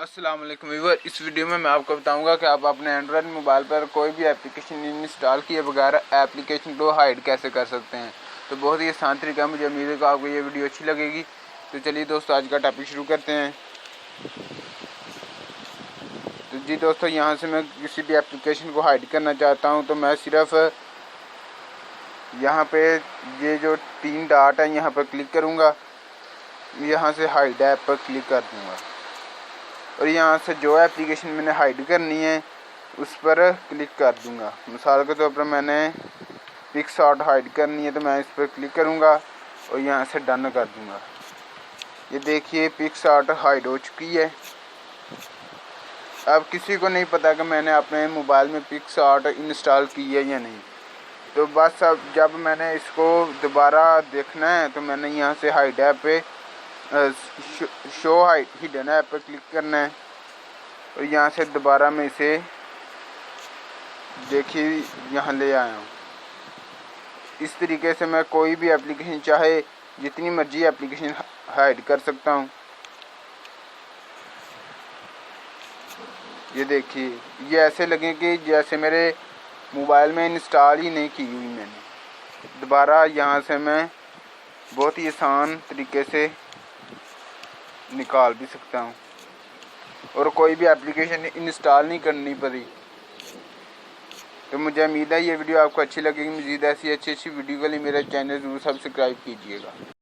अस्सलाम वालेकुम व्यूअर। इस वीडियो में मैं आपको बताऊंगा कि आप अपने एंड्रॉयड मोबाइल पर कोई भी एप्लीकेशन इंस्टॉल किए बगैर एप्लीकेशन को हाइड कैसे कर सकते हैं। तो बहुत ही आसान तरीका है। मुझे उम्मीद है कि आपको ये वीडियो अच्छी लगेगी। तो चलिए दोस्तों, आज का टॉपिक शुरू करते हैं। तो जी दोस्तों, यहाँ से मैं किसी भी एप्लीकेशन को हाइड करना चाहता हूँ तो मैं सिर्फ यहाँ पे ये जो 3 डॉट है यहाँ पर क्लिक करूँगा। यहाँ से हाइड ऐप पर क्लिक कर दूँगा और यहाँ से जो एप्लीकेशन मैंने हाइड करनी है उस पर क्लिक कर दूंगा। मिसाल के तौर पर मैंने पिक्सआर्ट हाइड करनी है तो मैं इस पर क्लिक करूंगा और यहाँ से डन कर दूंगा। ये देखिए, पिक्सआर्ट हाइड हो चुकी है। अब किसी को नहीं पता कि मैंने अपने मोबाइल में पिक्सआर्ट इंस्टॉल की है या नहीं। तो बस अब जब मैंने इसको दोबारा देखना है तो मैंने यहाँ से हाइड ऐप पे शो हाइड हिडन ऐप पर क्लिक करना है और यहाँ से दोबारा मैं इसे देखिए यहाँ ले आया हूँ। इस तरीके से मैं कोई भी एप्लीकेशन, चाहे जितनी मर्जी एप्लीकेशन, हाइड कर सकता हूँ। ये देखिए, ये ऐसे लगे कि जैसे मेरे मोबाइल में इंस्टॉल ही नहीं की हुई मैंने। दोबारा यहाँ से मैं बहुत ही आसान तरीके से निकाल भी सकता हूँ और कोई भी एप्लीकेशन इंस्टॉल नहीं करनी पड़ी। तो मुझे उम्मीद है ये वीडियो आपको अच्छी लगेगी। मज़ीद ऐसी अच्छी वीडियो के लिए मेरा चैनल ज़रूर सब्सक्राइब कीजिएगा।